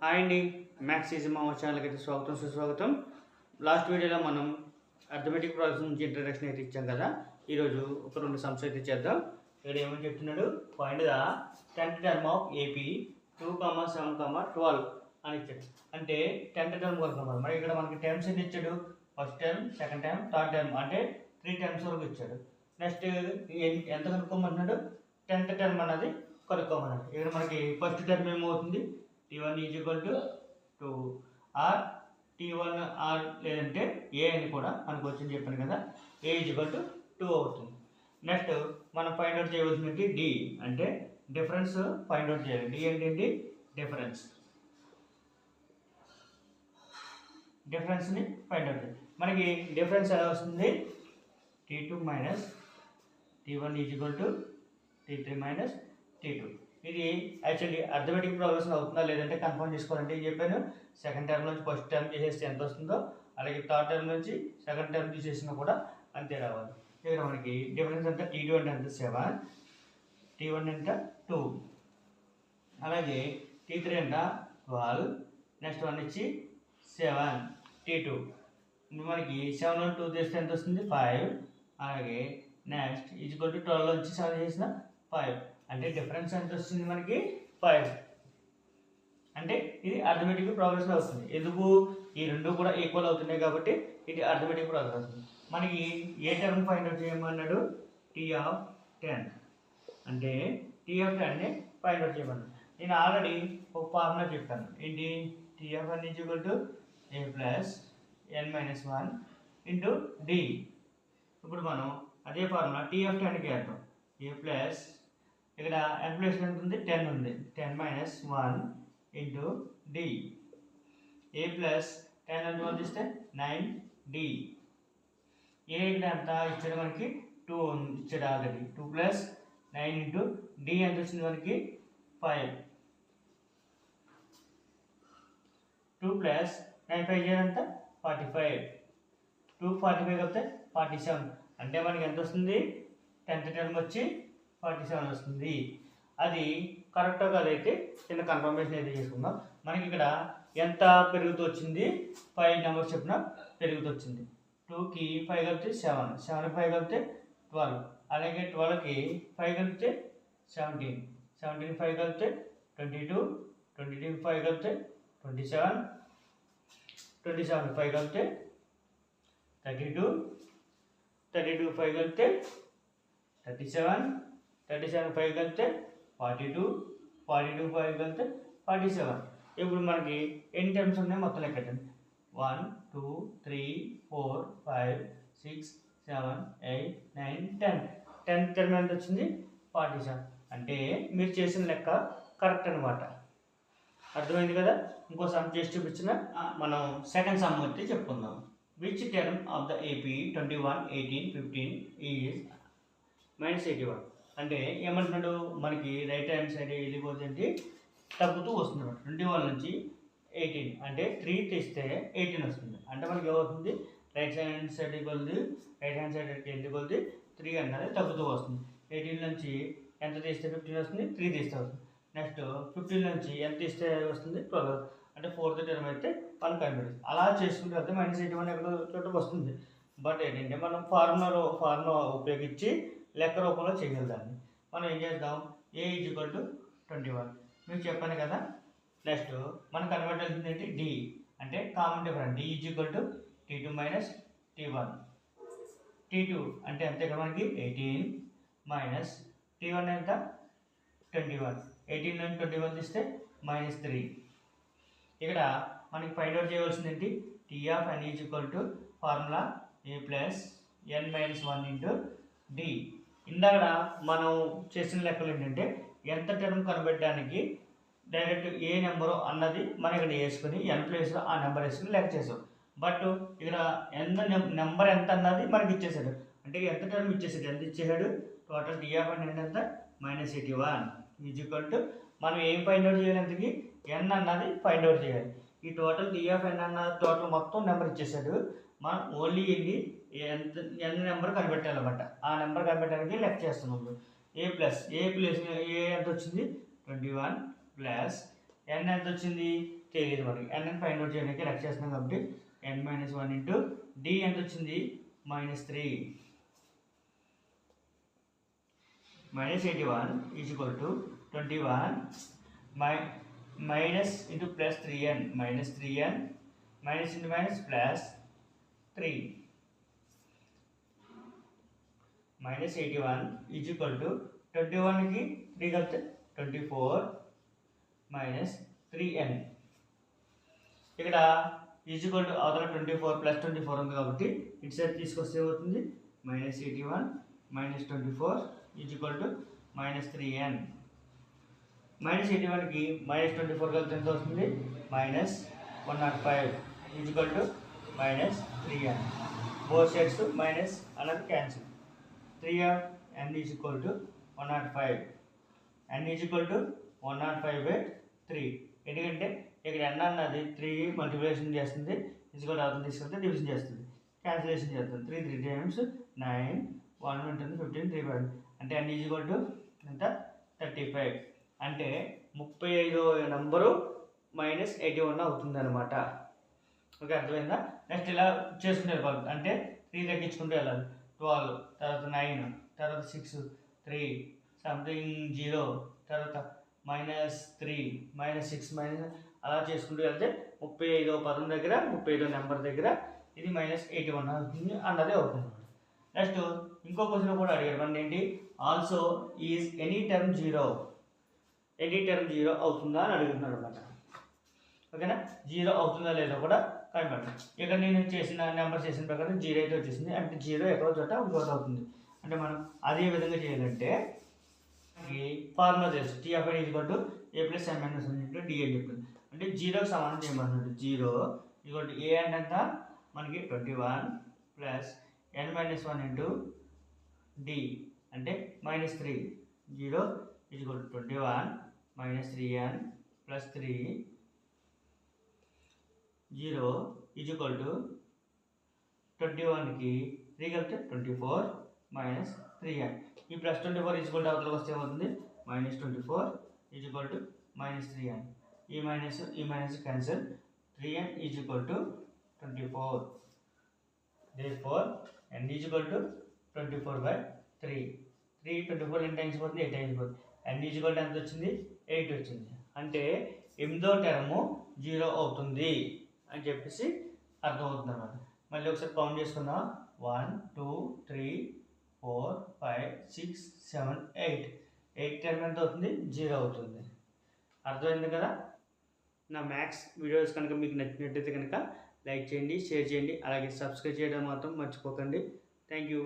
Hi అండి, maths easy మా ఛానల్కి అయితే స్వాగతం సుస్వాగతం. లాస్ట్ వీడియోలో మనం అర్థమెటిక్ ప్రాసెస్ నుంచి ఇంట్రడక్షన్ అయితే ఇచ్చాం కదా. ఈరోజు ఒక రెండు సమ్స్ అయితే చేద్దాం. ఇక్కడ ఏమని చెప్తున్నాడు, find the 10th term of AP 2,7,12 అని ఇచ్చాడు. అంటే 10th టర్మ్ కొనుక్కోవాలి. మరి ఇక్కడ మనకి టర్మ్స్ అయితే ఇచ్చాడు, first term, second term, third term, అంటే 3 టర్మ్స్ వరకు ఇచ్చాడు. నెక్స్ట్ ఎంత కనుక్కోమంటున్నాడు, 10th టర్మ్ అన్నది కనుక్కోమన్నాడు. ఇక్కడ మనకి ఫస్ట్ టర్మ్ ఏమవుతుంది, T1 is equal to 2 or T1 or లేదంటే ఏ అని కూడా మనకు వచ్చింది చెప్పాను కదా. ఏ ఈజ్ ఈక్వల్ టు 2 అవుతుంది. నెక్స్ట్ మనం ఫైండ్ అవుట్ చేయవలసింది డి, అంటే డిఫరెన్స్ ఫైండ్ అవుట్ చేయాలి. డి ఏంటండి, డిఫరెన్స్ని ఫైండ్ అవుట్ చేయాలి. మనకి డిఫరెన్స్ ఎలా వస్తుంది, T2 minus T1 is equal to T3 minus T2. ఇది యాక్చువల్లీ అర్థమెటిక్ ప్రోగ్రెషన్ అవుతుందా లేదంటే కన్ఫర్మ్ చేసుకోవాలంటే ఏం చెప్పాను, సెకండ్ టర్మ్ నుంచి ఫస్ట్ టర్మ్ చేసేస్తే ఎంత వస్తుందో, అలాగే థర్డ్ టర్మ్ నుంచి సెకండ్ టర్మ్ తీసేసినా కూడా అంతే రావాలి. ఇక్కడ మనకి డిఫరెన్స్ అంటే T2 అంటే ఎంత 7, T1 అంటే 2, అలాగే T3 అంటే 12, నెక్స్ట్ 1 ఇచ్చి 7, T2 మనకి 7 2 చేస్తే ఎంత వస్తుంది 5, అలాగే నెక్స్ట్ ఈజ్వల్ టు 12 నుంచి 7 చేసిన 5, అంటే డిఫరెన్స్ ఎంత వస్తుంది మనకి 5. అంటే ఇది అర్థమెటిక్ ప్రోగ్రెస్ అవుతుంది. ఎందుకు, ఈ రెండు కూడా ఈక్వల్ అవుతున్నాయి కాబట్టి ఇది అర్థమెటిక్ ప్రోగ్రెస్ అవుతుంది. మనకి ఏ టర్మ్ ఫైండ్ అవుట్ చేయమన్నాడు, T(10), అంటే T(10)ని ఫైండ్ అవుట్ చేయమన్నాడు. నేను ఆల్రెడీ ఒక ఫార్ములా చెప్పాను, ఏంటి, T(1) is equal to a plus n-1 into d. ఇప్పుడు మనం అదే ఫార్ములా T(10)కి వేద్దాం. a ప్లస్, ఇక్కడ n ప్లస్ ఎంత ఉంది, 10 ఉంది, 10-1 ఇంటూ డి. ఏ ప్లస్ 10 అని 1 ఇస్తే 9d. ఏ ఇక్కడ ఎంత ఇచ్చాడు మనకి 2 ఇచ్చాడు ఆల్రెడీ, 2 ప్లస్ 9 ఇంటూ డి ఎంత వచ్చింది మనకి 5. 2 ప్లస్ 9 5 ఎంత 45, 2 45 కలిపితే 47, అంటే మనకి ఎంత వస్తుంది, 10th టర్మ్ వచ్చి 47 వస్తుంది. అది కరెక్ట్గా కాదైతే చిన్న కన్ఫర్మేషన్ అయితే చేసుకుందాం. మనకి ఇక్కడ ఎంత పెరుగుతూ వచ్చింది, 5 నెంబర్స్ చెప్పిన పెరుగుతూ వచ్చింది. 2కి 5 కలిపితే 7, 7కి 5 కలిపితే 12, అలాగే 12కి 5 కలిపితే 17, 17కి 5 కలిపితే 22, 22కి 5 కలిపితే 27, 27కి 5 కలిపితే 32, 32కి 5 కలిపితే 37, 37కి 5 కలిపితే 42, 42కి 5 కలిపితే 47. ఇప్పుడు మనకి ఎన్ని టర్మ్స్ ఉన్నాయి మొత్తం లెక్కండి, 1 2 3 4 5 6 7 8 9 10. 10th టర్మ్ ఎంత వచ్చింది 47, అంటే మీరు చేసిన లెక్క కరెక్ట్ అనమాట. అర్థమైంది కదా. ఇంకో సమ్ చేసి చూపించిన మనం సెకండ్ సమ్ అయితే చెప్పుకుందాం. Which term of the AP 21 18 15 is -81. అంటే ఏమంటున్నాడు, మనకి రైట్ హ్యాండ్ సైడ్ వెళ్ళిపోతుంది, తగ్గుతూ వస్తుంది. 21 నుంచి 18 అంటే 3 తీస్తే 18 వస్తుంది. అంటే మనకి ఏమవుతుంది, రైట్ హ్యాండ్ సైడ్ కొద్ది రైట్ హ్యాండ్ సైడ్ వెళ్ళి 3 అన్నది తగ్గుతూ వస్తుంది. 18 నుంచి ఎంత తీస్తే 15 వస్తుంది, 3 తీస్తే వస్తుంది. నెక్స్ట్ 15 నుంచి ఎంత తీస్తే వస్తుంది 12, అంటే 4th టర్మ్ అయితే 1 కనిపిస్తుంది. అలా చేసుకుంటే అయితే -81 ఎక్కడ చోట వస్తుంది. బట్ ఏంటంటే మనం ఫార్ములా ఉపయోగించి లెక్క రూపంలో చేయగలదాన్ని. మనం ఏం చేద్దాం, ఏ ఈజ్ ఈక్వల్ టు 21 మీకు చెప్పాను కదా. నెక్స్ట్ మనం కన్వర్ట్ అవుతుంది ఏంటి, డి, అంటే common difference. D is equal to T2 minus T1. T2 అంటే ఎంత, ఇక్కడ మనకి 18 మైనస్ T1 ఎంత 21, 18 నుంచి 21 తీస్తే -3. ఇక్కడ మనకి ఫైండ్ అవుట్ చేయవలసింది ఏంటి, T(n) is equal to formula a plus n-1 into d. ఇందాక మనం చేసిన లెక్కలు ఏంటంటే ఎంత టర్మ్ కనిపెట్టడానికి డైరెక్ట్ ఏ నెంబరు అన్నది మనం ఇక్కడ వేసుకుని n ప్లేస్లో ఆ నెంబర్ వేసుకుని లెక్క చేసాం. బట్ ఇక్కడ నెంబర్ ఎంత అన్నది మనకి ఇచ్చేసాడు, అంటే ఎంత టర్మ్ ఇచ్చేసాడు, ఎంత ఇచ్చేసాడు, టోటల్ T(n) ఎంత -81 ఈజ్ ఈక్వల్ టు మనం ఏం ఫైండ్ అవుట్ చేయాలి, ఎంతకి n అన్నది ఫైండ్ అవుట్ చేయాలి. ఈ టోటల్ T(n) అన్న టోటల్ మొత్తం నెంబర్ ఇచ్చేసాడు. మనం ఓన్లీ వెళ్ళి ఎంత నెంబర్ కనిపెట్టాలన్నమాట. ఆ నెంబర్ కనిపెట్టడానికి లెక్క చేస్తున్నాం. ఏ ప్లస్ ఏ ఎంత వచ్చింది 21 ప్లస్ n ఎంత వచ్చింది తెలియదు మనకి. n ఫైండ్ అవుట్ చేయడానికి లెక్క చేస్తున్నాం కాబట్టి n-1 ఇంటూ d ఎంత వచ్చింది -3 -81 is equal to 21 minus into plus 3n minus 3n minus into minus plus 3 minus 81 is equal to 21 की 3 करते 24 minus 3n ఇక్కడ ఈజ్ ఈక్వల్ టు అవతల 24 ప్లస్ 24 ఉంది కాబట్టి ఇటు సైడ్ తీసుకొస్తే ఏమవుతుంది -81 minus 24 is equal to -3n -81 की -24 కలిపితే ఎంత వస్తుంది -105 is equal to -3n both sides minus అన్నది cancel 3n is equal to 105 n is equal to 105/3 ఎందుకంటే ఇక్కడ n అన్నది 3 మల్టిప్లికేషన్ చేస్తుంది ఈజ్ ఈక్వల్ టు అవతల తీసుకుంటే డివిజన్ చేస్తుంది క్యాన్సిలేషన్ చేస్తుంది 3 టైమ్స్ 9 1 ఉంటుంది 15 3 అంటే n ఈజ్ ఈక్వల్ టు ఎంత 35 అంటే 35వ నంబరు -81 అవుతుంది అనమాట. ఓకే అర్థమైందా? నెక్స్ట్ ఇలా చేసుకుంటే వెళ్ళిపోవాలి అంటే 3 తగ్గించుకుంటూ వెళ్ళాలి 12 తర్వాత 9 తర్వాత 6 3 సంథింగ్ 0 తర్వాత -3 -6 అలా చేసుకుంటూ వెళ్తే 35వ పదం దగ్గర 35వ నెంబర్ దగ్గర ఇది -81 అవుతుంది అన్నదే అవుతుంది. నెక్స్ట్ ఇంకో క్వశ్చన్ కూడా అడిగారు మన ఏంటి ఆల్సో ఈజ్ ఎనీ టర్మ్ 0 అవుతుందా అని అడుగుతున్నారు అనమాట. ఓకేనా 0 అవుతుందా లేదో కూడా కనపడండి. ఇక్కడ నేను చేసిన నెంబర్ చేసిన ప్రకారం 0 అయితే వచ్చేసింది అంటే 0 ఎక్కడో చోట ఇంకోటి అవుతుంది. అంటే మనం అదే విధంగా చేయాలంటే ఫార్ములా తెలుసు T(n) = a + m - 1 × d అని చెప్తుంది. అంటే 0కి సమానం చేయమంటున్నాడు 0 = a అంటే ఎంత మనకి 21 + n - 1 × d అంటే -3 0 = 21 - 3n + 3 0 = 21కి 3 కలిపితే 24 - 3n ఈ +24 = అవతలకి వస్తే ఏమవుతుంది -24 = -3n ఈ minus cancel 3n = 24 therefore n = 24/3 3 24 ఎన్ని టైమ్స్ పోతుంది 8 టైమ్స్ పోతుంది n = ఎంత వచ్చింది 8 వచ్చింది అంటే 8వ టర్మ్ 0 అవుతుంది అని చెప్పేసి అర్థమవుతుంది అన్నమాట. మళ్ళీ ఒకసారి కౌంట్ చేసుకుందాం 1 2 3 4 5 6 7 8 టర్మ్ ఎంత అవుతుంది 0 అవుతుంది. అర్థమైంది కదా? నా మ్యాథ్స్ వీడియోస్ కనుక మీకు నచ్చినట్టయితే కనుక లైక్ చేయండి షేర్ చేయండి అలాగే సబ్స్క్రైబ్ చేయడం మాత్రం మర్చిపోకండి. Thank you.